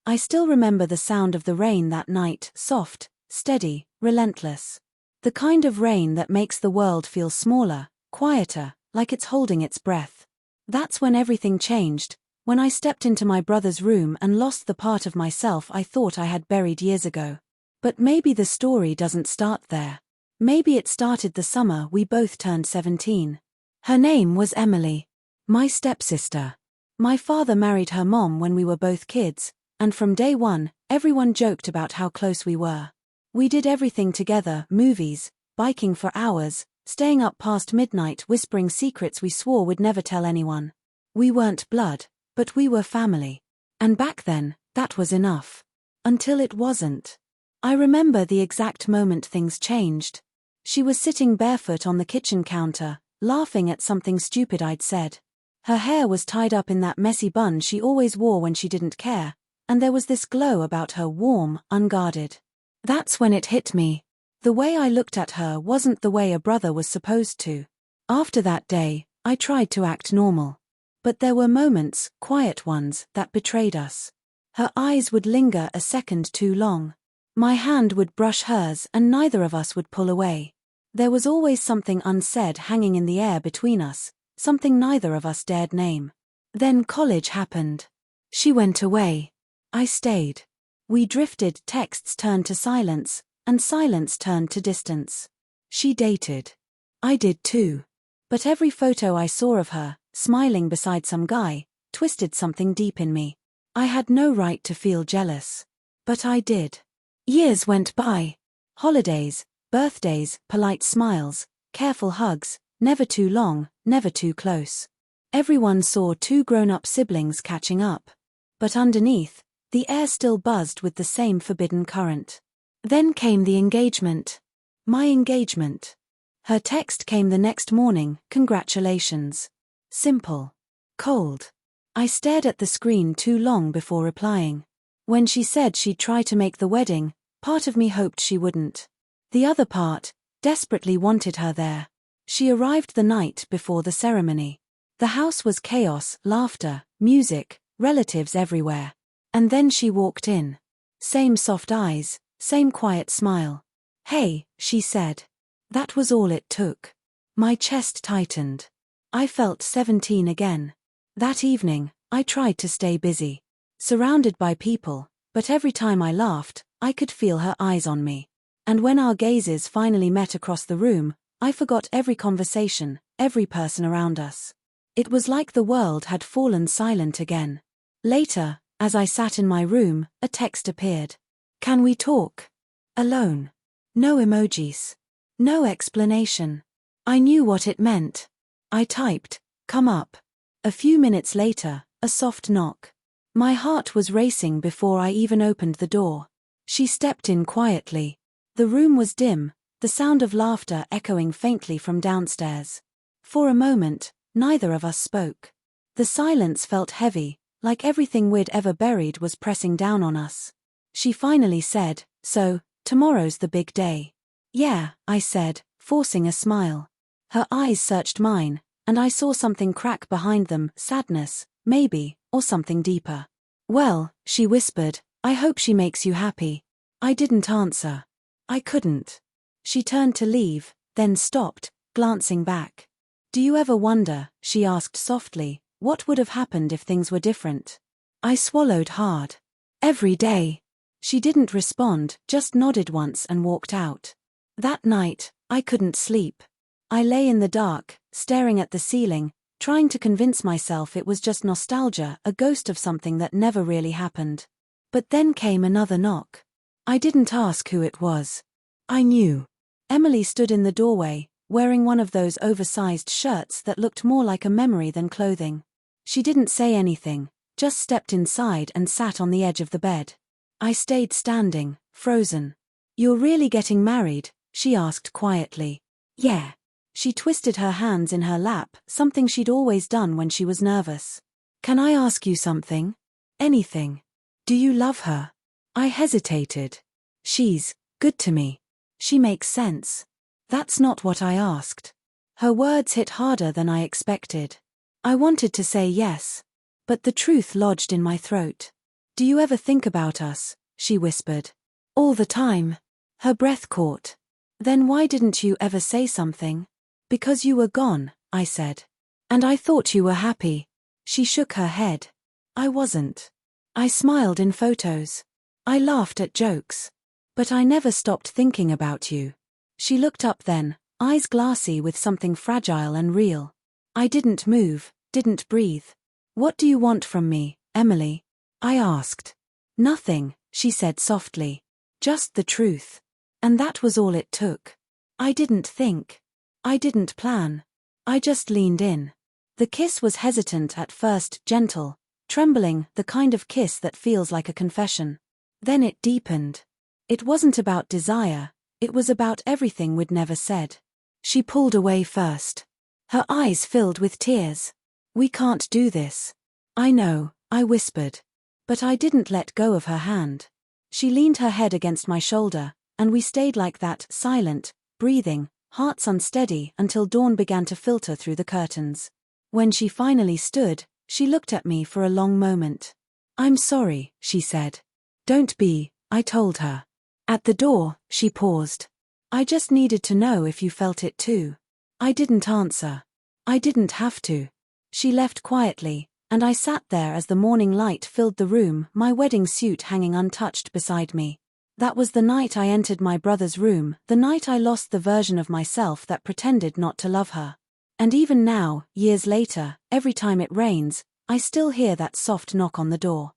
I still remember the sound of the rain that night, soft, steady, relentless. The kind of rain that makes the world feel smaller, quieter, like it's holding its breath. That's when everything changed, when I stepped into my brother's room and lost the part of myself I thought I had buried years ago. But maybe the story doesn't start there. Maybe it started the summer we both turned 17. Her name was Emily. My stepsister. My father married her mom when we were both kids, and from day one, everyone joked about how close we were. We did everything together, movies, biking for hours, staying up past midnight whispering secrets we swore we'd never tell anyone. We weren't blood, but we were family. And back then, that was enough. Until it wasn't. I remember the exact moment things changed. She was sitting barefoot on the kitchen counter, laughing at something stupid I'd said. Her hair was tied up in that messy bun she always wore when she didn't care, and there was this glow about her, warm, unguarded. That's when it hit me. The way I looked at her wasn't the way a brother was supposed to. After that day, I tried to act normal. But there were moments, quiet ones, that betrayed us. Her eyes would linger a second too long. My hand would brush hers and neither of us would pull away. There was always something unsaid hanging in the air between us, something neither of us dared name. Then college happened. She went away. I stayed. We drifted, texts turned to silence, and silence turned to distance. She dated. I did too. But every photo I saw of her, smiling beside some guy, twisted something deep in me. I had no right to feel jealous. But I did. Years went by. Holidays, birthdays, polite smiles, careful hugs, never too long, never too close. Everyone saw two grown-up siblings catching up. But underneath, the air still buzzed with the same forbidden current. Then came the engagement. My engagement. Her text came the next morning, congratulations. Simple. Cold. I stared at the screen too long before replying. When she said she'd try to make the wedding, part of me hoped she wouldn't. The other part, desperately wanted her there. She arrived the night before the ceremony. The house was chaos, laughter, music, relatives everywhere. And then she walked in. Same soft eyes, same quiet smile. "Hey," she said. That was all it took. My chest tightened. I felt 17 again. That evening, I tried to stay busy. Surrounded by people, but every time I laughed, I could feel her eyes on me. And when our gazes finally met across the room, I forgot every conversation, every person around us. It was like the world had fallen silent again. Later, as I sat in my room, a text appeared. "Can we talk?" Alone. No emojis. No explanation. I knew what it meant. I typed, "Come up." A few minutes later, a soft knock. My heart was racing before I even opened the door. She stepped in quietly. The room was dim, the sound of laughter echoing faintly from downstairs. For a moment, neither of us spoke. The silence felt heavy, like everything we'd ever buried was pressing down on us. She finally said, "So, tomorrow's the big day." "Yeah," I said, forcing a smile. Her eyes searched mine, and I saw something crack behind them, sadness, maybe, or something deeper. "Well," she whispered, "I hope she makes you happy." I didn't answer. I couldn't. She turned to leave, then stopped, glancing back. "Do you ever wonder," she asked softly, "what would have happened if things were different?" I swallowed hard. "Every day." She didn't respond, just nodded once and walked out. That night, I couldn't sleep. I lay in the dark, staring at the ceiling, trying to convince myself it was just nostalgia, a ghost of something that never really happened. But then came another knock. I didn't ask who it was. I knew. Emily stood in the doorway, wearing one of those oversized shirts that looked more like a memory than clothing. She didn't say anything, just stepped inside and sat on the edge of the bed. I stayed standing, frozen. "You're really getting married?" she asked quietly. "Yeah." She twisted her hands in her lap, something she'd always done when she was nervous. "Can I ask you something?" "Anything." "Do you love her?" I hesitated. "She's good to me. She makes sense." "That's not what I asked." Her words hit harder than I expected. I wanted to say yes. But the truth lodged in my throat. Do you ever think about us? She whispered. All the time. Her breath caught. Then why didn't you ever say something? Because you were gone, I said. And I thought you were happy. She shook her head. I wasn't. I smiled in photos. I laughed at jokes. But I never stopped thinking about you. She looked up then, eyes glassy with something fragile and real. I didn't move, didn't breathe. What do you want from me, Emily? I asked. Nothing, she said softly. Just the truth. And that was all it took. I didn't think. I didn't plan. I just leaned in. The kiss was hesitant at first, gentle, trembling, the kind of kiss that feels like a confession. Then it deepened. It wasn't about desire, it was about everything we'd never said. She pulled away first. Her eyes filled with tears. We can't do this. I know, I whispered. But I didn't let go of her hand. She leaned her head against my shoulder, and we stayed like that, silent, breathing, hearts unsteady, until dawn began to filter through the curtains. When she finally stood, she looked at me for a long moment. I'm sorry, she said. Don't be, I told her. At the door, she paused. I just needed to know if you felt it too. I didn't answer. I didn't have to. She left quietly, and I sat there as the morning light filled the room, my wedding suit hanging untouched beside me. That was the night I entered my brother's room, the night I lost the version of myself that pretended not to love her. And even now, years later, every time it rains, I still hear that soft knock on the door.